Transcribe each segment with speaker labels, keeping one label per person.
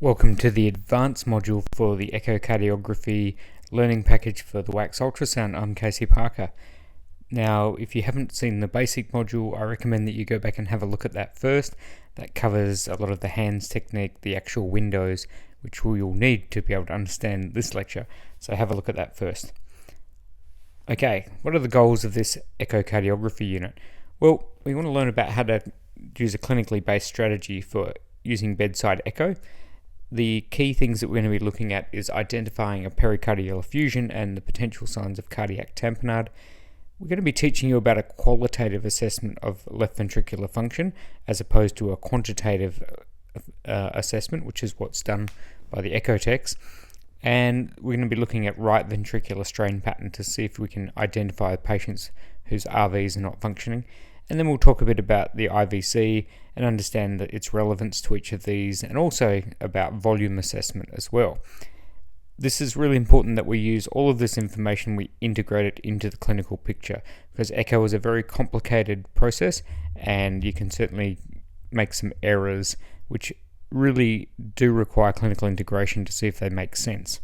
Speaker 1: Welcome to the advanced module for the echocardiography learning package for the wax ultrasound. I'm Casey Parker. Now, if you haven't seen the basic module, I recommend that you go back and have a look at that first. That covers a lot of the hands technique, the actual windows, which you'll need to be able to understand this lecture. So have a look at that first. Okay, what are the goals of this echocardiography unit? Well, we want to learn about how to use a clinically based strategy for using bedside echo. The key things that we're going to be looking at is identifying a pericardial effusion and the potential signs of cardiac tamponade. We're going to be teaching you about a qualitative assessment of left ventricular function as opposed to a quantitative assessment, which is what's done by the echo techs. And we're going to be looking at right ventricular strain pattern to see if we can identify patients whose RVs are not functioning. And then we'll talk a bit about the IVC and understand that its relevance to each of these, and also about volume assessment as well. This is really important that we use all of this information, we integrate it into the clinical picture, because echo is a very complicated process and you can certainly make some errors which really do require clinical integration to see if they make sense.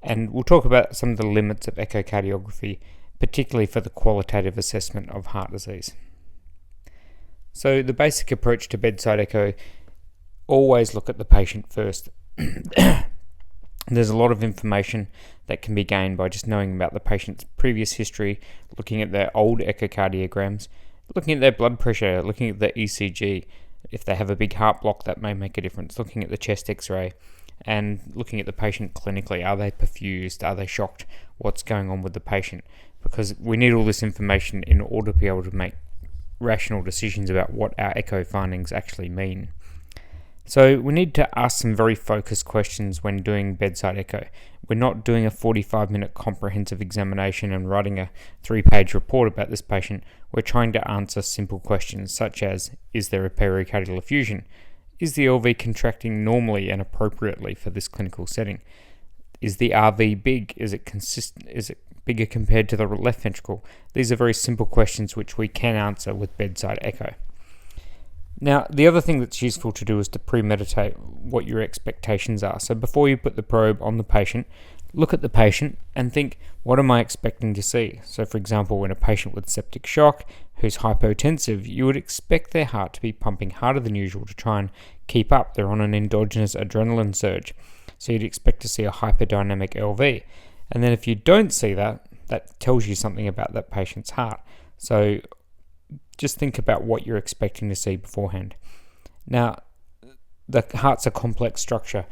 Speaker 1: And we'll talk about some of the limits of echocardiography, particularly for the qualitative assessment of heart disease. So the basic approach to bedside echo, always look at the patient first. There's a lot of information that can be gained by just knowing about the patient's previous history, looking at their old echocardiograms, looking at their blood pressure, looking at their ECG. If they have a big heart block, that may make a difference. Looking at the chest x-ray and looking at the patient clinically. Are they perfused? Are they shocked? What's going on with the patient? Because we need all this information in order to be able to make rational decisions about what our echo findings actually mean. So we need to ask some very focused questions when doing bedside echo. We're not doing a 45-minute comprehensive examination and writing a 3-page report about this patient. We're trying to answer simple questions such as, is there a pericardial effusion? Is the LV contracting normally and appropriately for this clinical setting? Is the RV big? Is it consistent? Is it bigger compared to the left ventricle? These are very simple questions which we can answer with bedside echo. Now, the other thing that's useful to do is to premeditate what your expectations are. So before you put the probe on the patient, look at the patient and think, what am I expecting to see? So for example, when a patient with septic shock who's hypotensive, you would expect their heart to be pumping harder than usual to try and keep up. They're on an endogenous adrenaline surge. So you'd expect to see a hyperdynamic LV. And then if you don't see that, that tells you something about that patient's heart. So just think about what you're expecting to see beforehand. Now, the heart's a complex structure.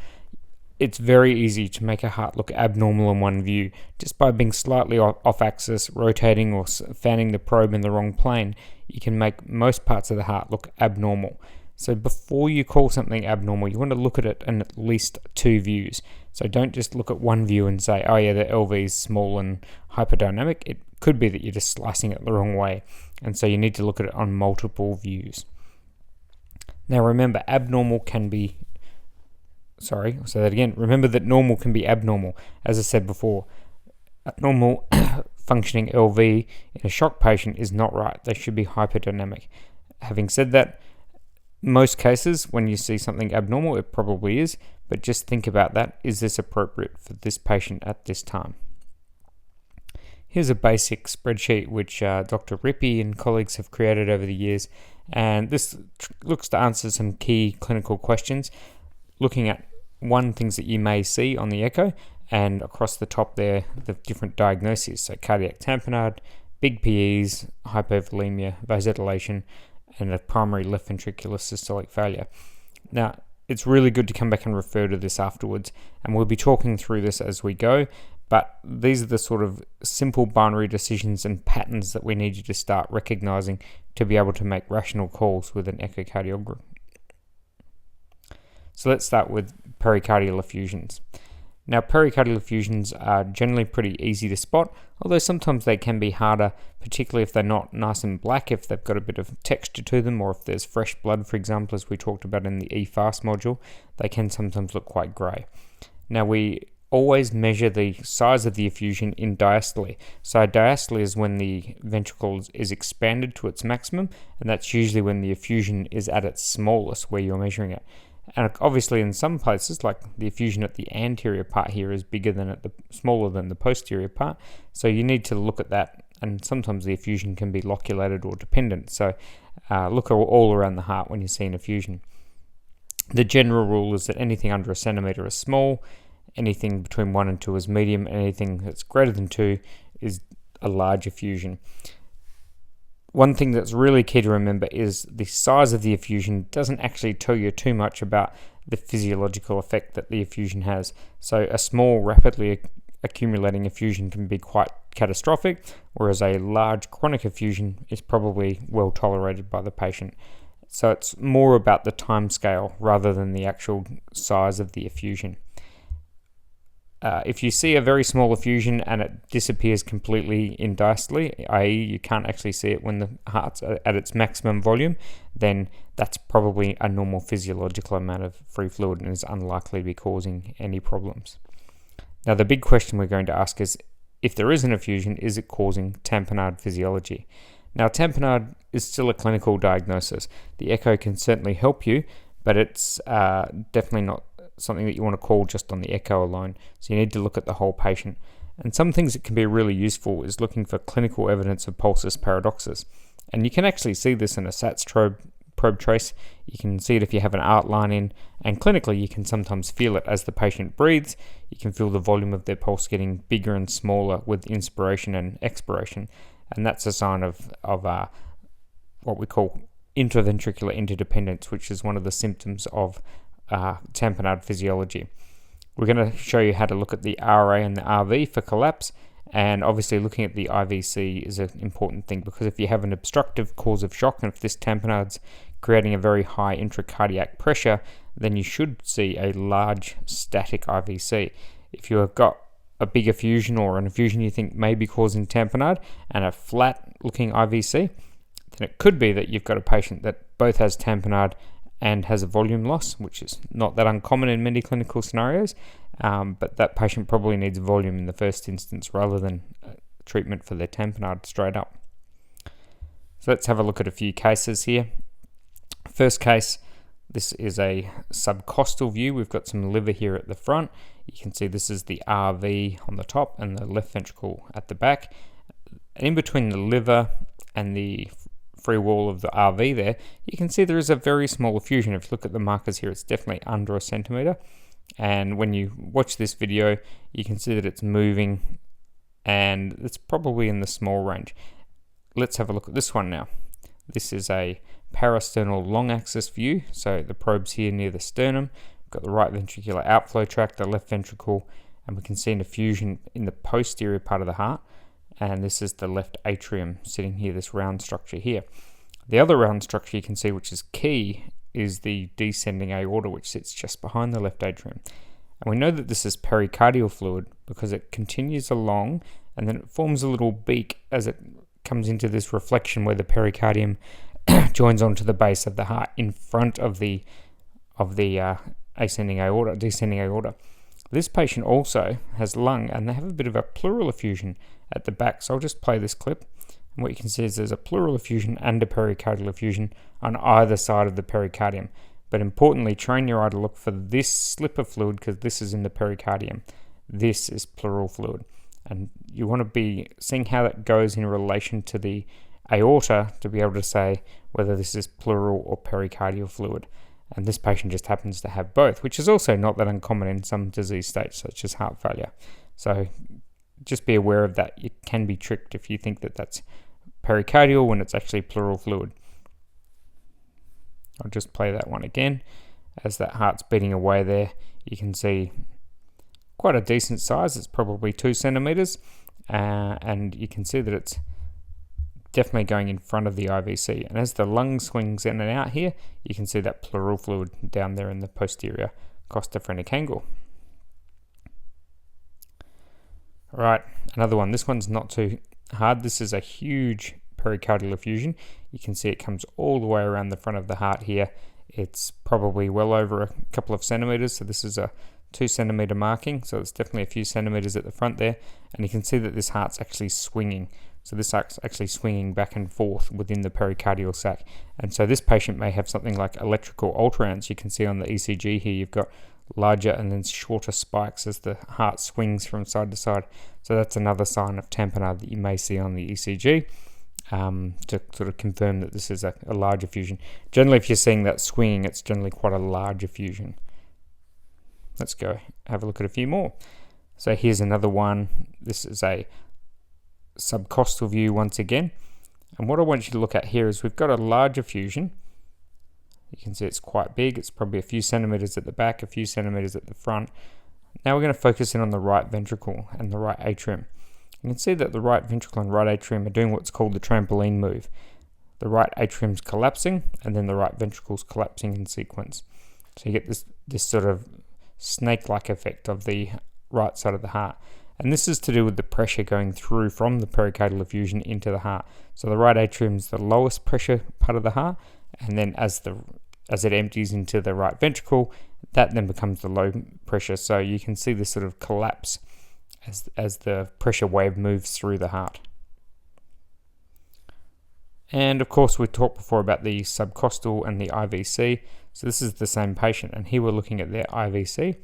Speaker 1: It's very easy to make a heart look abnormal in one view just by being slightly off axis, rotating or fanning the probe in the wrong plane. You can make most parts of the heart look abnormal. So before you call something abnormal, you want to look at it in at least 2 views. So don't just look at one view and say, oh yeah, the LV is small and hyperdynamic. It could be that you're just slicing it the wrong way. And so you need to look at it on multiple views. Now remember, Remember that normal can be abnormal. As I said before, a normal functioning LV in a shock patient is not right. They should be hyperdynamic. Having said that, most cases, when you see something abnormal, it probably is, but just think about that. Is this appropriate for this patient at this time? Here's a basic spreadsheet which Dr. Rippey and colleagues have created over the years, and this looks to answer some key clinical questions, looking at things that you may see on the echo, and across the top there, the different diagnoses, so cardiac tamponade, big PEs, hypovolemia, vasodilation, and a primary left ventricular systolic failure. Now, it's really good to come back and refer to this afterwards, and we'll be talking through this as we go, but these are the sort of simple binary decisions and patterns that we need you to start recognizing to be able to make rational calls with an echocardiogram. So let's start with pericardial effusions. Now, pericardial effusions are generally pretty easy to spot, although sometimes they can be harder, particularly if they're not nice and black, if they've got a bit of texture to them, or if there's fresh blood, for example, as we talked about in the eFast module, they can sometimes look quite grey. Now, we always measure the size of the effusion in diastole. So diastole is when the ventricle is expanded to its maximum, and that's usually when the effusion is at its smallest, where you're measuring it. And obviously in some places, like the effusion at the anterior part here is smaller than the posterior part. So you need to look at that, and sometimes the effusion can be loculated or dependent. So look all around the heart when you see an effusion. The general rule is that anything under 1 centimeter is small, anything between 1 and 2 is medium, and anything that's greater than 2 is a large effusion. One thing that's really key to remember is the size of the effusion doesn't actually tell you too much about the physiological effect that the effusion has. So a small, rapidly accumulating effusion can be quite catastrophic, whereas a large chronic effusion is probably well tolerated by the patient. So it's more about the time scale rather than the actual size of the effusion. If you see a very small effusion and it disappears completely in diastole, i.e. you can't actually see it when the heart's at its maximum volume, then that's probably a normal physiological amount of free fluid and is unlikely to be causing any problems. Now the big question we're going to ask is, if there is an effusion, is it causing tamponade physiology? Now tamponade is still a clinical diagnosis. The echo can certainly help you, but it's definitely not something that you want to call just on the echo alone. So you need to look at the whole patient. And some things that can be really useful is looking for clinical evidence of pulsus paradoxus. And you can actually see this in a SATS probe trace. You can see it if you have an art line in, and clinically you can sometimes feel it as the patient breathes. You can feel the volume of their pulse getting bigger and smaller with inspiration and expiration. And that's a sign of what we call intraventricular interdependence, which is one of the symptoms of tamponade physiology. We're going to show you how to look at the RA and the RV for collapse, and obviously looking at the IVC is an important thing, because if you have an obstructive cause of shock and if this tamponade's creating a very high intracardiac pressure, then you should see a large static IVC. If you've got a big effusion or an effusion you think may be causing tamponade and a flat looking IVC, then it could be that you've got a patient that both has tamponade and has a volume loss, which is not that uncommon in many clinical scenarios, but that patient probably needs volume in the first instance rather than treatment for their tamponade straight up. So let's have a look at a few cases here. First case, this is a subcostal view. We've got some liver here at the front. You can see this is the RV on the top and the left ventricle at the back. And in between the liver and the free wall of the RV there, you can see there is a very small effusion. If you look at the markers here, it's definitely under 1 centimeter. And when you watch this video, you can see that it's moving and it's probably in the small range. Let's have a look at this one now. This is a parasternal long axis view. So the probe's here near the sternum. We've got the right ventricular outflow tract, the left ventricle, and we can see an effusion in the posterior part of the heart. And this is the left atrium sitting here, this round structure here. The other round structure you can see, which is key, is the descending aorta, which sits just behind the left atrium. And we know that this is pericardial fluid because it continues along and then it forms a little beak as it comes into this reflection where the pericardium joins onto the base of the heart in front of the descending aorta. This patient also has lung, and they have a bit of a pleural effusion at the back. So I'll just play this clip. And what you can see is there's a pleural effusion and a pericardial effusion on either side of the pericardium. But importantly, train your eye to look for this slip of fluid because this is in the pericardium. This is pleural fluid. And you want to be seeing how that goes in relation to the aorta to be able to say whether this is pleural or pericardial fluid. And this patient just happens to have both, which is also not that uncommon in some disease states such as heart failure. So just be aware of that. You can be tricked if you think that that's pericardial when it's actually pleural fluid. I'll just play that one again. As that heart's beating away there, you can see quite a decent size. It's probably 2 centimeters, and you can see that it's definitely going in front of the IVC. And as the lung swings in and out here, you can see that pleural fluid down there in the posterior costophrenic angle. All right, another one. This one's not too hard. This is a huge pericardial effusion. You can see it comes all the way around the front of the heart here. It's probably well over a couple of centimeters. So this is a 2 centimeter marking. So it's definitely a few centimeters at the front there. And you can see that this heart's actually swinging. So this is actually swinging back and forth within the pericardial sac. And so this patient may have something like electrical ultrasounds. You can see on the ECG here, you've got larger and then shorter spikes as the heart swings from side to side. So that's another sign of tamponade that you may see on the ECG. To sort of confirm that this is a large effusion. Generally, if you're seeing that swinging, it's generally quite a large effusion. Let's go have a look at a few more. So here's another one. This is a subcostal view once again. And what I want you to look at here is we've got a large effusion. You can see it's quite big. It's probably a few centimeters at the back, a few centimeters at the front. Now we're going to focus in on the right ventricle and the right atrium. You can see that the right ventricle and right atrium are doing what's called the trampoline move. The right atrium's collapsing, and then the right ventricle's collapsing in sequence. So you get this sort of snake-like effect of the right side of the heart. And this is to do with the pressure going through from the pericardial effusion into the heart. So the right atrium is the lowest pressure part of the heart, and then as it empties into the right ventricle, that then becomes the low pressure. So you can see this sort of collapse as the pressure wave moves through the heart. And of course, we talked before about the subcostal and the IVC. So this is the same patient, and here we're looking at their IVC.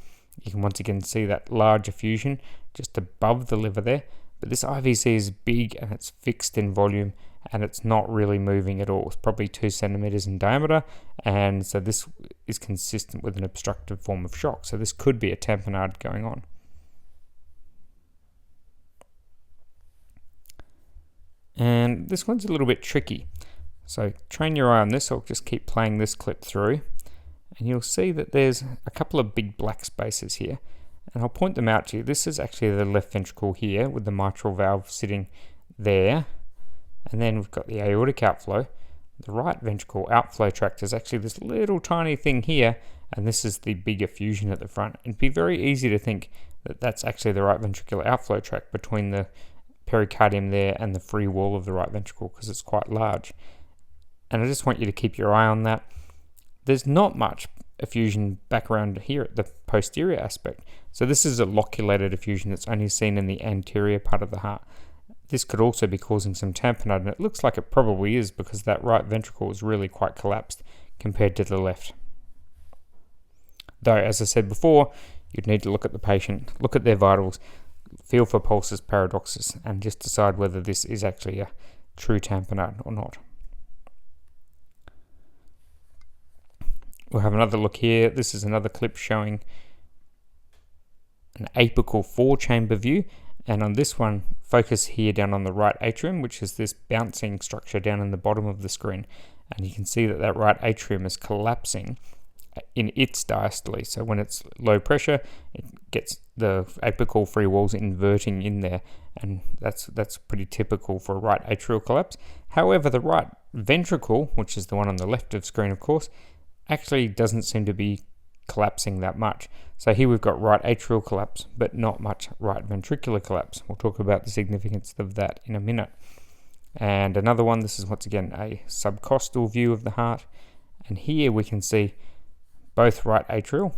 Speaker 1: You can once again see that large effusion just above the liver there, but this IVC is big and it's fixed in volume, and it's not really moving at all. It's probably 2 centimeters in diameter, and so this is consistent with an obstructive form of shock. So this could be a tamponade going on. And this one's a little bit tricky. So train your eye on this. I'll just keep playing this clip through, and you'll see that there's a couple of big black spaces here. And I'll point them out to you. This is actually the left ventricle here with the mitral valve sitting there. And then we've got the aortic outflow. The right ventricle outflow tract is actually this little tiny thing here, and this is the big effusion at the front. It'd be very easy to think that that's actually the right ventricular outflow tract between the pericardium there and the free wall of the right ventricle, because it's quite large. And I just want you to keep your eye on that. There's not much effusion back around here at the posterior aspect. So this is a loculated effusion that's only seen in the anterior part of the heart. This could also be causing some tamponade, and it looks like it probably is, because that right ventricle is really quite collapsed compared to the left. Though, as I said before, you'd need to look at the patient, look at their vitals, feel for pulses, paradoxes, and just decide whether this is actually a true tamponade or not. We'll have another look here. This is another clip showing an apical 4-chamber view, and on this one, focus here down on the right atrium, which is this bouncing structure down in the bottom of the screen, and you can see that that right atrium is collapsing in its diastole. So when it's low pressure, it gets the apical free walls inverting in there, and that's pretty typical for a right atrial collapse. However, the right ventricle, which is the one on the left of screen, of course, actually doesn't seem to be collapsing that much. So here we've got right atrial collapse, but not much right ventricular collapse. We'll talk about the significance of that in a minute. And another one, this is once again a subcostal view of the heart, and here we can see both right atrial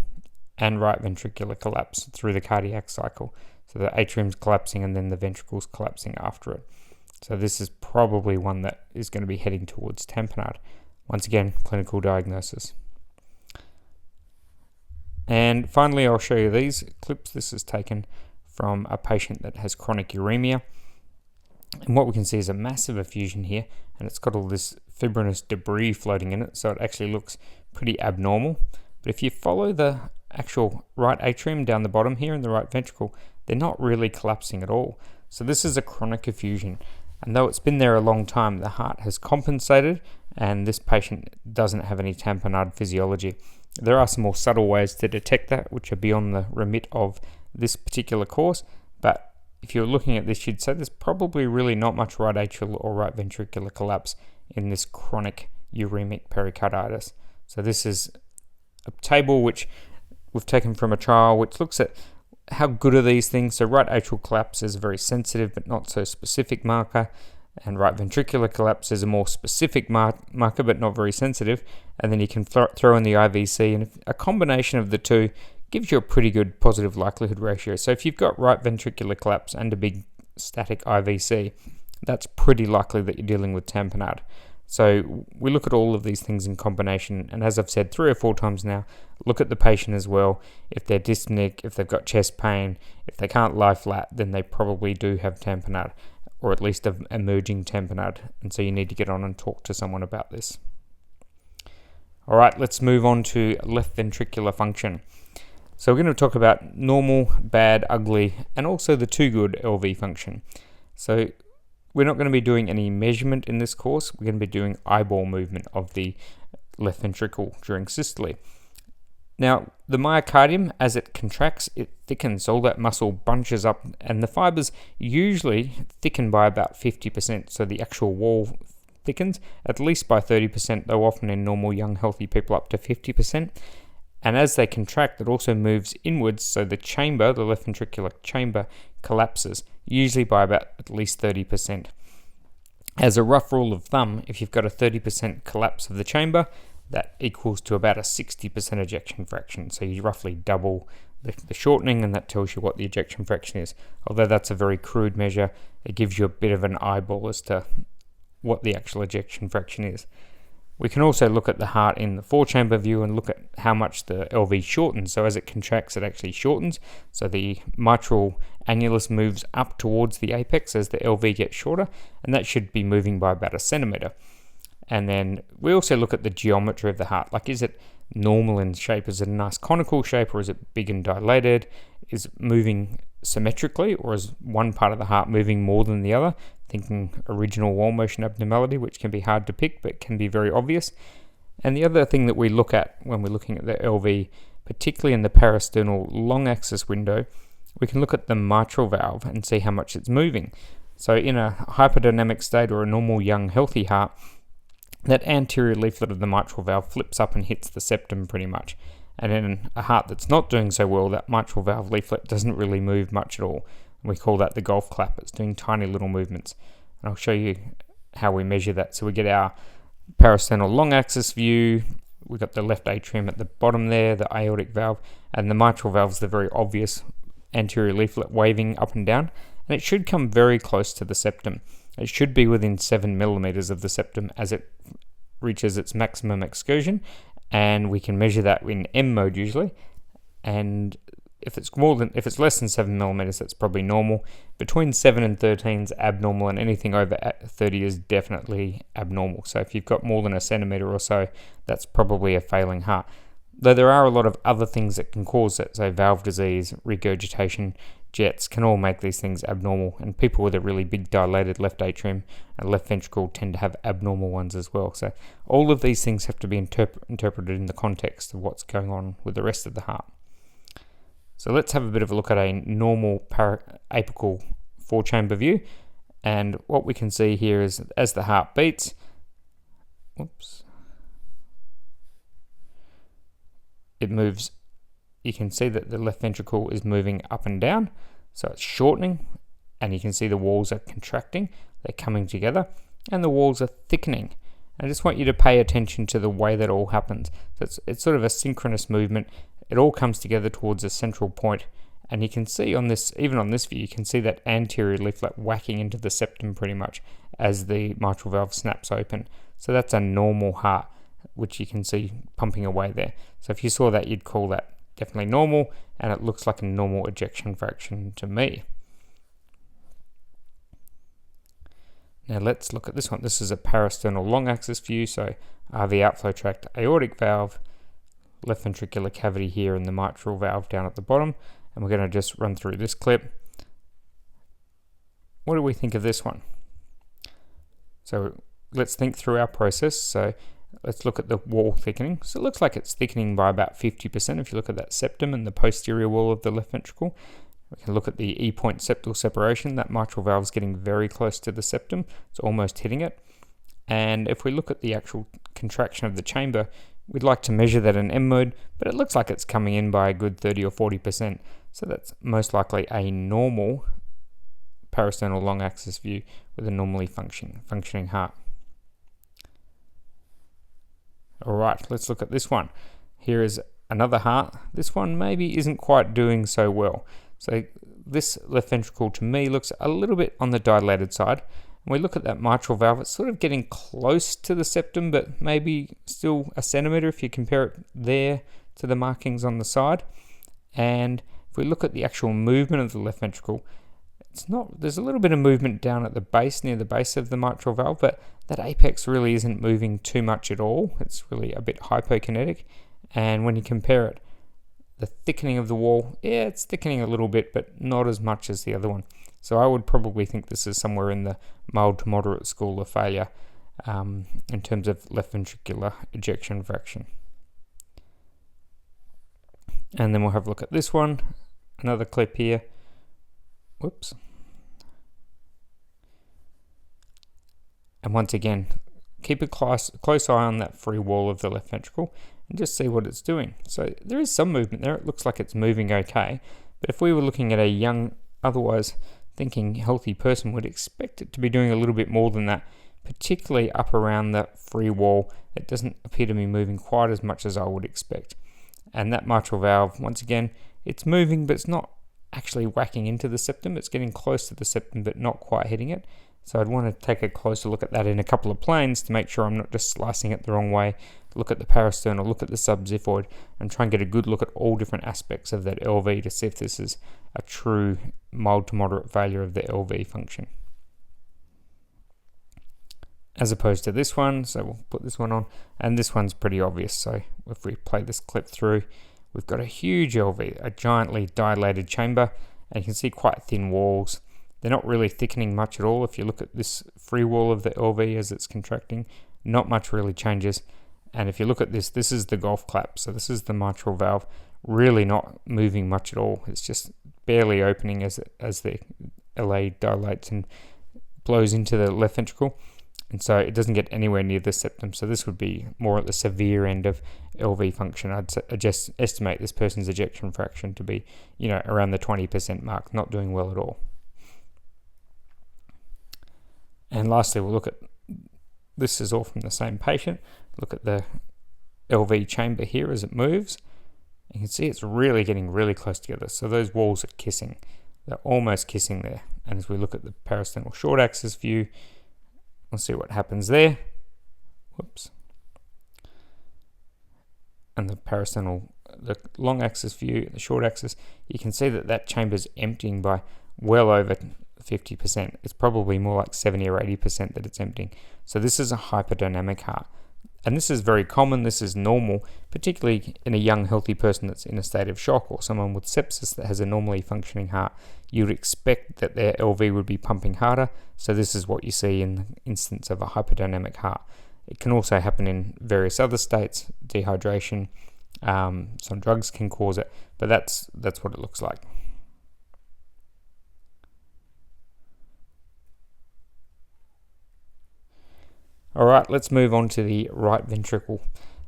Speaker 1: and right ventricular collapse through the cardiac cycle. So the atrium's collapsing and then the ventricle's collapsing after it. So this is probably one that is going to be heading towards tamponade. Once again, clinical diagnosis. And finally, I'll show you these clips. This is taken from a patient that has chronic uremia. And what we can see is a massive effusion here, and it's got all this fibrinous debris floating in it, so it actually looks pretty abnormal. But if you follow the actual right atrium down the bottom here in the right ventricle, they're not really collapsing at all. So this is a chronic effusion, and though it's been there a long time, the heart has compensated, and this patient doesn't have any tamponade physiology. There are some more subtle ways to detect that, which are beyond the remit of this particular course, but if you're looking at this, you'd say there's probably really not much right atrial or right ventricular collapse in this chronic uremic pericarditis. So this is a table which we've taken from a trial which looks at how good are these things. So right atrial collapse is a very sensitive but not so specific marker, and right ventricular collapse is a more specific marker but not very sensitive. And then you can throw in the IVC, and a combination of the two gives you a pretty good positive likelihood ratio. So if you've got right ventricular collapse and a big static IVC, that's pretty likely that you're dealing with tamponade. So we look at all of these things in combination, and as I've said 3 or 4 times now, look at the patient as well. If they're dyspneic, if they've got chest pain, if they can't lie flat, then they probably do have tamponade, or at least an emerging tamponade, and so you need to get on and talk to someone about this. All right, let's move on to left ventricular function. So we're going to talk about normal, bad, ugly, and also the too good LV function. So we're not going to be doing any measurement in this course. We're going to be doing eyeball movement of the left ventricle during systole. Now, the myocardium, as it contracts, it thickens. All that muscle bunches up, and the fibers usually thicken by about 50%. So the actual wall thickens at least by 30%, though often in normal young healthy people up to 50%. And as they contract, it also moves inwards, so the chamber, the left ventricular chamber, collapses, usually by about at least 30%. As a rough rule of thumb, if you've got a 30% collapse of the chamber, that equals to about a 60% ejection fraction. So you roughly double the shortening, and that tells you what the ejection fraction is. Although that's a very crude measure, it gives you a bit of an eyeball as to what the actual ejection fraction is. We can also look at the heart in the 4-chamber view and look at how much the LV shortens. So as it contracts, it actually shortens. So the mitral annulus moves up towards the apex as the LV gets shorter, and that should be moving by about 1 centimeter. And then we also look at the geometry of the heart. Like, is it normal in shape? Is it a nice conical shape, or is it big and dilated? Is it moving symmetrically, or is one part of the heart moving more than the other? Thinking original wall motion abnormality, which can be hard to pick but can be very obvious. And the other thing that we look at when we're looking at the LV, particularly in the parasternal long axis window, we can look at the mitral valve and see how much it's moving. So in a hyperdynamic state or a normal young healthy heart, that anterior leaflet of the mitral valve flips up and hits the septum pretty much. And in a heart that's not doing so well, that mitral valve leaflet doesn't really move much at all. We call that the golf clap. It's doing tiny little movements. And I'll show you how we measure that. So we get our parasternal long axis view. We've got the left atrium at the bottom there, the aortic valve, and the mitral valve is the very obvious anterior leaflet waving up and down. And it should come very close to the septum. It should be within 7 millimeters of the septum as it reaches its maximum excursion. And we can measure that in M mode usually. And if it's less than 7 millimeters, that's probably normal. Between 7 and 13 is abnormal, and anything over 30 is definitely abnormal. So if you've got more than 1 centimeter or so, that's probably a failing heart. Though there are a lot of other things that can cause it, so valve disease, regurgitation, jets can all make these things abnormal, and people with a really big dilated left atrium and left ventricle tend to have abnormal ones as well. So all of these things have to be interpreted in the context of what's going on with the rest of the heart. So let's have a bit of a look at a normal apical 4-chamber view, and what we can see here is as the heart beats, it moves. You can see that the left ventricle is moving up and down, so it's shortening, and you can see the walls are contracting, they're coming together, and the walls are thickening. I just want you to pay attention to the way that all happens. So it's sort of a synchronous movement. It all comes together towards a central point, and you can see on this, even on this view, you can see that anterior leaflet whacking into the septum pretty much as the mitral valve snaps open. So that's a normal heart, which you can see pumping away there. So if you saw that, you'd call that definitely normal, and it looks like a normal ejection fraction to me. Now let's look at this one. This is a parasternal long axis view, so the outflow tract, aortic valve, left ventricular cavity here, and the mitral valve down at the bottom. And we're going to just run through this clip. What do we think of this one? So let's think through our process. So let's look at the wall thickening. So it looks like it's thickening by about 50% if you look at that septum and the posterior wall of the left ventricle. We can look at the E-point septal separation. That mitral valve is getting very close to the septum. It's almost hitting it. And if we look at the actual contraction of the chamber, we'd like to measure that in M mode, but it looks like it's coming in by a good 30 or 40%. So that's most likely a normal parasternal long axis view with a normally functioning heart. All right, let's look at this one. Here is another heart. This one maybe isn't quite doing so well. So this left ventricle to me looks a little bit on the dilated side, When we look at that mitral valve, it's sort of getting close to the septum, but maybe still a centimetre if you compare it there to the markings on the side. And if we look at the actual movement of the left ventricle, there's a little bit of movement down at the base, near the base of the mitral valve, but that apex really isn't moving too much at all. It's really a bit hypokinetic. And when you compare it, the thickening of the wall, yeah, it's thickening a little bit, but not as much as the other one. So I would probably think this is somewhere in the mild to moderate school of failure in terms of left ventricular ejection fraction. And then we'll have a look at this one, another clip here. Whoops. And once again, keep a close eye on that free wall of the left ventricle and just see what it's doing. So there is some movement there. It looks like it's moving okay. But if we were looking at a young, otherwise thinking healthy person, would expect it to be doing a little bit more than that, particularly up around that free wall. It doesn't appear to be moving quite as much as I would expect. And that mitral valve, once again, it's moving, but it's not actually whacking into the septum. It's getting close to the septum, but not quite hitting it. So I'd want to take a closer look at that in a couple of planes to make sure I'm not just slicing it the wrong way. Look at the parasternal, look at the subxiphoid, and try and get a good look at all different aspects of that LV to see if this is a true mild to moderate failure of the LV function. As opposed to this one, so we'll put this one on, and this one's pretty obvious. So if we play this clip through, we've got a huge LV, a giantly dilated chamber, and you can see quite thin walls. They're not really thickening much at all. If you look at this free wall of the LV as it's contracting, not much really changes. And if you look at this, this is the golf clap. So this is the mitral valve, really not moving much at all. It's just barely opening as the LA dilates and blows into the left ventricle. And so it doesn't get anywhere near the septum. So this would be more at the severe end of LV function. I'd just estimate this person's ejection fraction to be, around the 20% mark, not doing well at all. And lastly, we'll look at, this is all from the same patient. Look at the LV chamber here as it moves. You can see it's really getting really close together. So those walls are kissing. They're almost kissing there. And as we look at the parasternal short axis view, we'll see what happens there. Whoops. And the parasternal, the long axis view, the short axis, you can see that chamber's emptying by well over 50%. It's probably more like 70 or 80% that it's emptying. So this is a hyperdynamic heart. And this is very common, this is normal, particularly in a young healthy person that's in a state of shock or someone with sepsis that has a normally functioning heart. You would expect that their LV would be pumping harder, so this is what you see in the instance of a hyperdynamic heart. It can also happen in various other states, dehydration, some drugs can cause it, but that's what it looks like. Alright, let's move on to the right ventricle.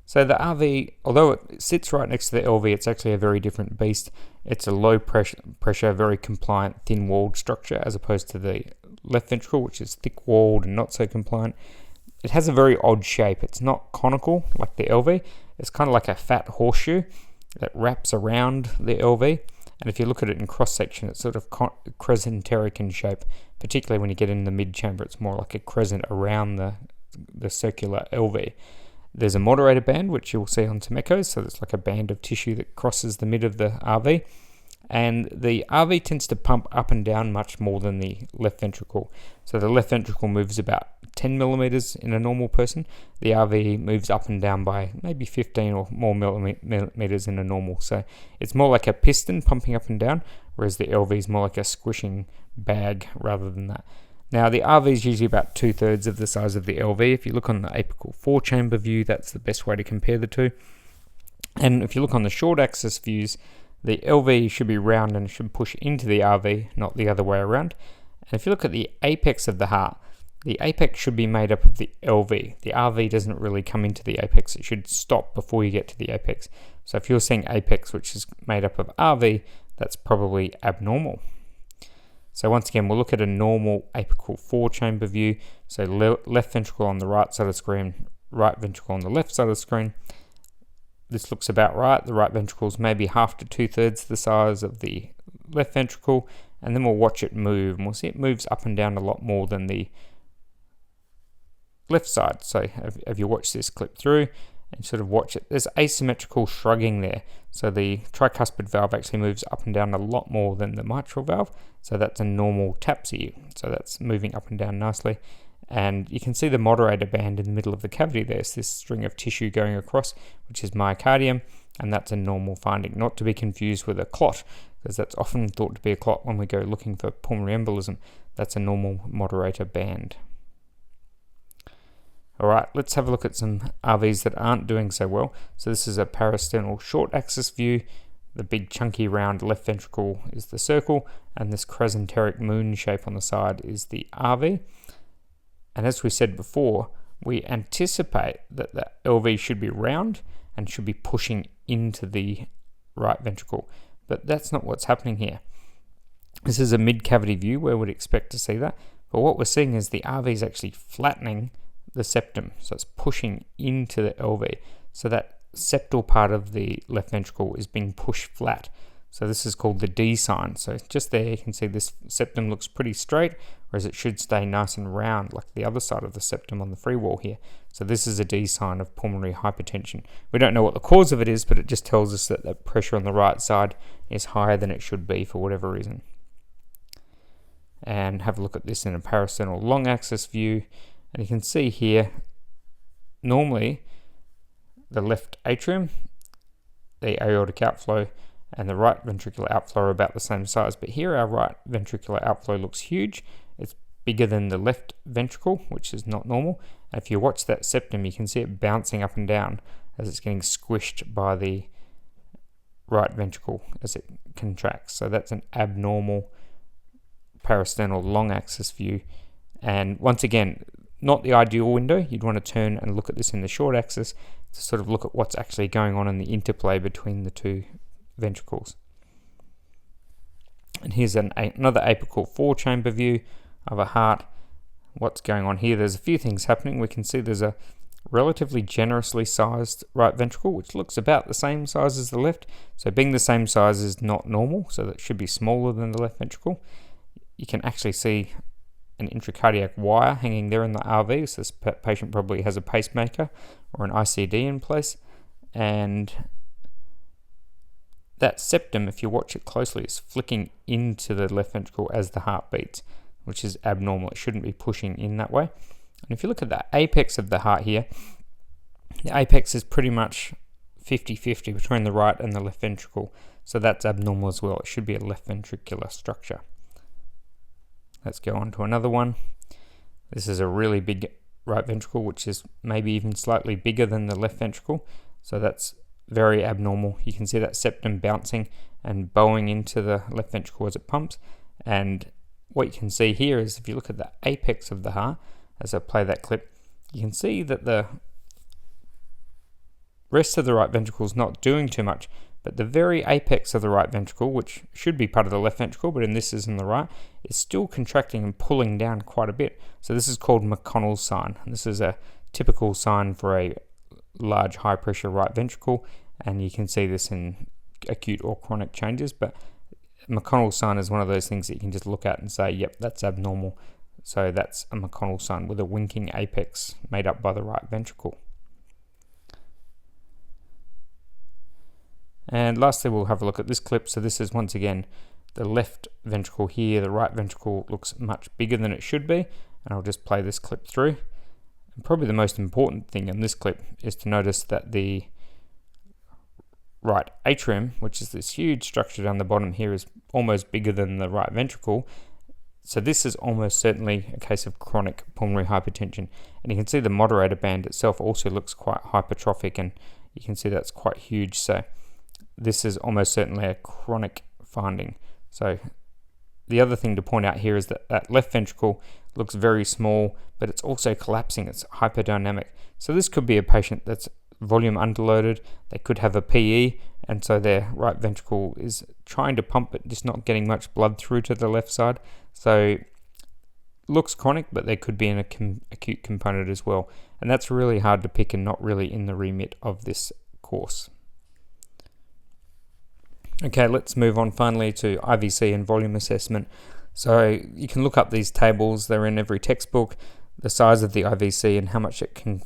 Speaker 1: So the RV, although it sits right next to the LV, it's actually a very different beast. It's a low pressure, very compliant, thin-walled structure as opposed to the left ventricle, which is thick-walled and not so compliant. It has a very odd shape. It's not conical like the LV. It's kind of like a fat horseshoe that wraps around the LV. And if you look at it in cross-section, it's sort of crescenteric in shape, particularly when you get in the mid-chamber. It's more like a crescent around the circular LV. There's a moderator band, which you'll see on some echoes, so it's like a band of tissue that crosses the mid of the RV. And the RV tends to pump up and down much more than the left ventricle. So the left ventricle moves about 10 millimeters in a normal person. The RV moves up and down by maybe 15 or more millimeters in a normal. So it's more like a piston pumping up and down, whereas the LV is more like a squishing bag rather than that. Now the RV is usually about 2/3 of the size of the LV. If you look on the apical 4-chamber view, that's the best way to compare the two. And if you look on the short axis views, the LV should be round and should push into the RV, not the other way around. And if you look at the apex of the heart, the apex should be made up of the LV. The RV doesn't really come into the apex. It should stop before you get to the apex. So if you're seeing apex, which is made up of RV, that's probably abnormal. So once again, we'll look at a normal apical 4-chamber view. So left ventricle on the right side of the screen, right ventricle on the left side of the screen. This looks about right. The right ventricle is maybe 1/2 to 2/3 the size of the left ventricle. And then we'll watch it move. And we'll see it moves up and down a lot more than the left side. So if you watch this clip through and sort of watch it, there's asymmetrical shrugging there. So the tricuspid valve actually moves up and down a lot more than the mitral valve. So that's a normal TAPSE. So that's moving up and down nicely. And you can see the moderator band in the middle of the cavity. There's this string of tissue going across, which is myocardium, and that's a normal finding, not to be confused with a clot, because that's often thought to be a clot when we go looking for pulmonary embolism. That's a normal moderator band. Alright, let's have a look at some RVs that aren't doing so well. So this is a parasternal short axis view. The big chunky round left ventricle is the circle, and this crescenteric moon shape on the side is the RV. And as we said before, we anticipate that the LV should be round and should be pushing into the right ventricle. But that's not what's happening here. This is a mid-cavity view where we'd expect to see that. But what we're seeing is the RV is actually flattening the septum. So it's pushing into the LV. So that septal part of the left ventricle is being pushed flat. So this is called the D sign. So just there you can see this septum looks pretty straight, whereas it should stay nice and round like the other side of the septum on the free wall here. So this is a D sign of pulmonary hypertension. We don't know what the cause of it is, but it just tells us that the pressure on the right side is higher than it should be for whatever reason. And have a look at this in a parasternal long axis view. And you can see here, normally the left atrium, the aortic outflow, and the right ventricular outflow are about the same size. But here our right ventricular outflow looks huge. It's bigger than the left ventricle, which is not normal. And if you watch that septum, you can see it bouncing up and down as it's getting squished by the right ventricle as it contracts. So that's an abnormal parasternal long axis view. And once again, not the ideal window. You'd want to turn and look at this in the short axis to sort of look at what's actually going on in the interplay between the two ventricles. And here's another apical 4-chamber view of a heart. What's going on here? There's a few things happening. We can see there's a relatively generously sized right ventricle, which looks about the same size as the left. So being the same size is not normal, so that should be smaller than the left ventricle. You can actually see an intracardiac wire hanging there in the RV, so this patient probably has a pacemaker or an ICD in place. And that septum, if you watch it closely, is flicking into the left ventricle as the heart beats, which is abnormal. It shouldn't be pushing in that way. And if you look at the apex of the heart here, the apex is pretty much 50-50 between the right and the left ventricle. So that's abnormal as well. It should be a left ventricular structure. Let's go on to another one. This is a really big right ventricle, which is maybe even slightly bigger than the left ventricle. So that's very abnormal. You can see that septum bouncing and bowing into the left ventricle as it pumps. And what you can see here is if you look at the apex of the heart, as I play that clip, you can see that the rest of the right ventricle is not doing too much, but the very apex of the right ventricle, which should be part of the left ventricle, but in this is in the right, is still contracting and pulling down quite a bit. So this is called McConnell's sign. And this is a typical sign for a large high pressure right ventricle, and you can see this in acute or chronic changes. But McConnell's sign is one of those things that you can just look at and say, yep, that's abnormal. So that's a McConnell's sign with a winking apex made up by the right ventricle. And lastly, we'll have a look at this clip. So this is once again the left ventricle here. The right ventricle looks much bigger than it should be. And I'll just play this clip through. And probably the most important thing in this clip is to notice that the right atrium, which is this huge structure down the bottom here, is almost bigger than the right ventricle. So this is almost certainly a case of chronic pulmonary hypertension. And you can see the moderator band itself also looks quite hypertrophic, and you can see that's quite huge. So this is almost certainly a chronic finding. So the other thing to point out here is that that left ventricle looks very small, but it's also collapsing. It's hyperdynamic. So this could be a patient that's volume underloaded. They could have a PE, and so their right ventricle is trying to pump but just not getting much blood through to the left side. So looks chronic, but there could be an acute component as well. And that's really hard to pick and not really in the remit of this course. Okay, let's move on finally to IVC and volume assessment. So you can look up these tables, they're in every textbook. the size of the IVC and how much it can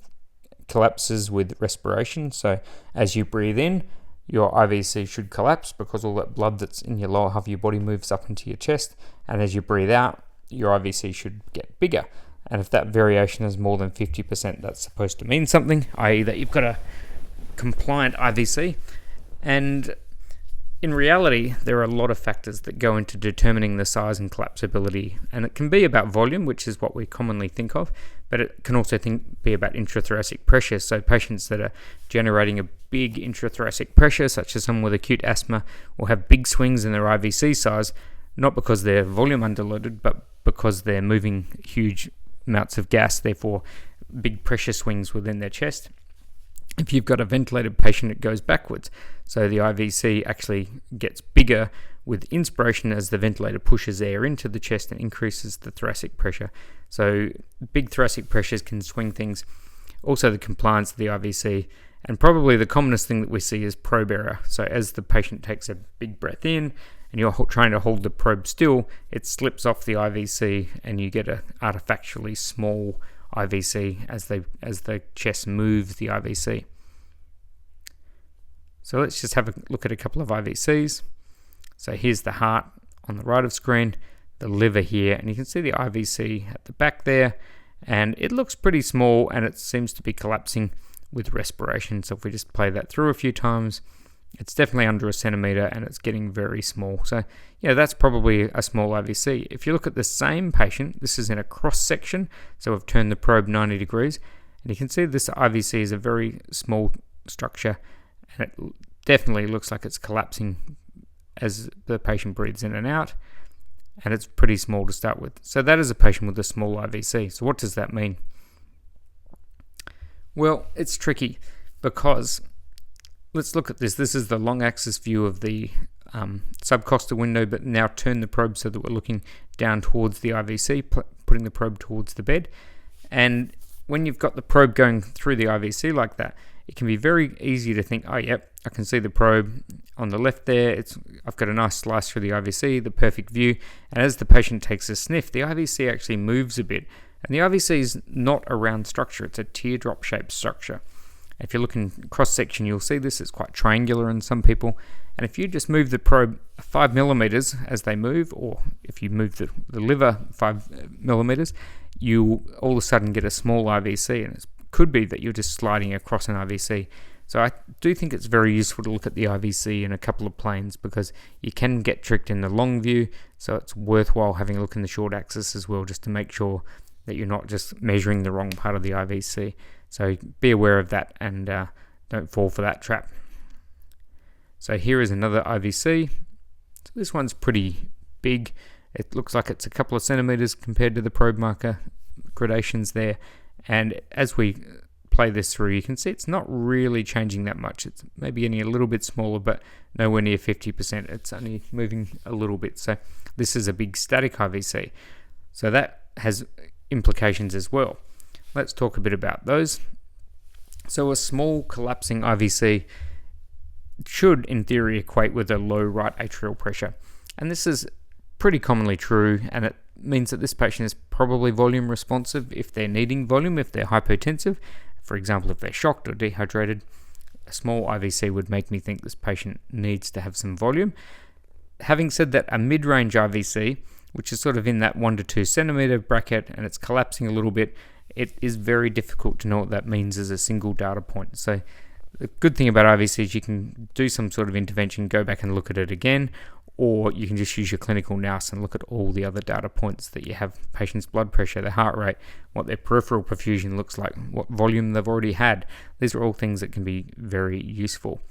Speaker 1: collapses with respiration. So as you breathe in, your IVC should collapse because all that blood that's in your lower half of your body moves up into your chest, and as you breathe out, your IVC should get bigger. And if that variation is more than 50%, that's supposed to mean something, i.e. that you've got a compliant IVC. And in reality, there are a lot of factors that go into determining the size and collapsibility, and it can be about volume, which is what we commonly think of, but it can also be about intrathoracic pressure. So patients that are generating a big intrathoracic pressure, such as someone with acute asthma, will have big swings in their IVC size, not because they're volume underloaded, but because they're moving huge amounts of gas, therefore big pressure swings within their chest. If you've got a ventilated patient, it goes backwards. So the IVC actually gets bigger with inspiration as the ventilator pushes air into the chest and increases the thoracic pressure. So big thoracic pressures can swing things. Also the compliance of the IVC, and probably the commonest thing that we see is probe error. So as the patient takes a big breath in and you're trying to hold the probe still, it slips off the IVC and you get an artifactually small IVC as the chest moves the IVC. So let's just have a look at a couple of IVCs. So here's the heart on the right of screen, the liver here, and you can see the IVC at the back there, and it looks pretty small and it seems to be collapsing with respiration. So if we just play that through a few times, it's definitely under a centimeter and it's getting very small. So yeah, that's probably a small IVC. If you look at the same patient, this is in a cross section, so we've turned the probe 90 degrees, and you can see this IVC is a very small structure, and it definitely looks like it's collapsing as the patient breathes in and out, and it's pretty small to start with. So that is a patient with a small IVC. So what does that mean? Well, it's tricky because let's look at this. This is the long axis view of the subcostal window, but now turn the probe so that we're looking down towards the IVC, putting the probe towards the bed. And when you've got the probe going through the IVC like that, it can be very easy to think, oh, yep, I can see the probe on the left there. I've got a nice slice through the IVC, the perfect view. And as the patient takes a sniff, the IVC actually moves a bit. And the IVC is not a round structure. It's a teardrop-shaped structure. If you look in cross-section, you'll see this. It's quite triangular in some people. And if you just move the probe 5 millimeters as they move, or if you move the liver 5 millimeters, you all of a sudden get a small IVC. And it could be that you're just sliding across an IVC. So I do think it's very useful to look at the IVC in a couple of planes because you can get tricked in the long view. So it's worthwhile having a look in the short axis as well, just to make sure that you're not just measuring the wrong part of the IVC. So be aware of that and don't fall for that trap. So here is another IVC. So this one's pretty big. It looks like it's a couple of centimeters compared to the probe marker gradations there. And as we play this through, you can see it's not really changing that much. It's maybe getting a little bit smaller, but nowhere near 50%. It's only moving a little bit. So this is a big static IVC. So that has implications as well. Let's talk a bit about those. So a small collapsing IVC should, in theory, equate with a low right atrial pressure. And this is pretty commonly true, and it means that this patient is probably volume responsive if they're needing volume, if they're hypotensive. For example, if they're shocked or dehydrated, a small IVC would make me think this patient needs to have some volume. Having said that, a mid-range IVC, which is sort of in that 1 to 2 centimeter bracket, and it's collapsing a little bit, it is very difficult to know what that means as a single data point. So the good thing about IVC is you can do some sort of intervention, go back and look at it again, or you can just use your clinical nous and look at all the other data points that you have: patient's blood pressure, their heart rate, what their peripheral perfusion looks like, what volume they've already had. These are all things that can be very useful.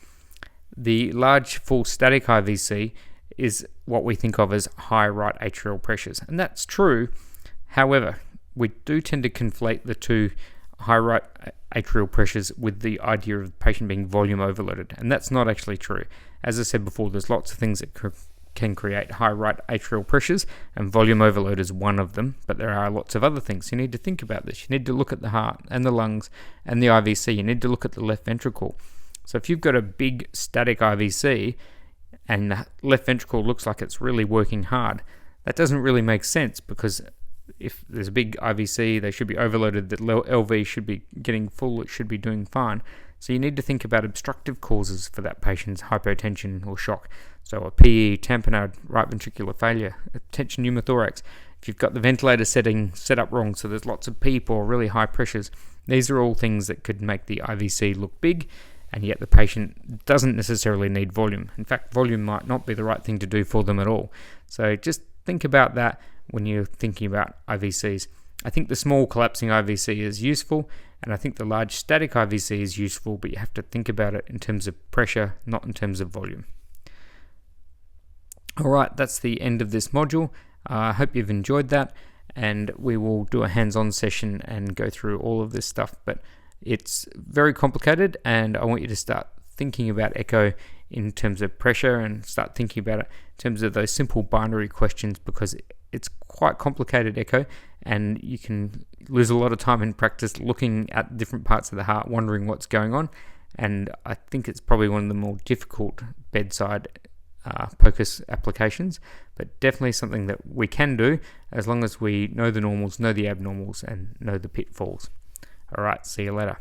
Speaker 1: The large full static IVC is what we think of as high right atrial pressures, and that's true. However, we do tend to conflate the two high right atrial pressures with the idea of the patient being volume overloaded, and that's not actually true. As I said before, there's lots of things that can create high right atrial pressures, and volume overload is one of them, but there are lots of other things. You need to think about this. You need to look at the heart and the lungs and the IVC. You need to look at the left ventricle. So if you've got a big static IVC and the left ventricle looks like it's really working hard, that doesn't really make sense, because if there's a big IVC, they should be overloaded, that LV should be getting full, it should be doing fine. So you need to think about obstructive causes for that patient's hypotension or shock. So a PE, tamponade, right ventricular failure, tension pneumothorax. If you've got the ventilator setting set up wrong, so there's lots of PEEP or really high pressures, these are all things that could make the IVC look big, and yet the patient doesn't necessarily need volume. In fact, volume might not be the right thing to do for them at all. So just think about that when you're thinking about IVCs. I think the small collapsing IVC is useful, and I think the large static IVC is useful, but you have to think about it in terms of pressure, not in terms of volume. Alright, that's the end of this module. I hope you've enjoyed that, and we will do a hands-on session and go through all of this stuff, but it's very complicated, and I want you to start thinking about echo in terms of pressure and start thinking about it in terms of those simple binary questions, because it's quite complicated echo, and you can lose a lot of time in practice looking at different parts of the heart, wondering what's going on, and I think it's probably one of the more difficult bedside POCUS applications, but definitely something that we can do as long as we know the normals, know the abnormals, and know the pitfalls. Alright, see you later.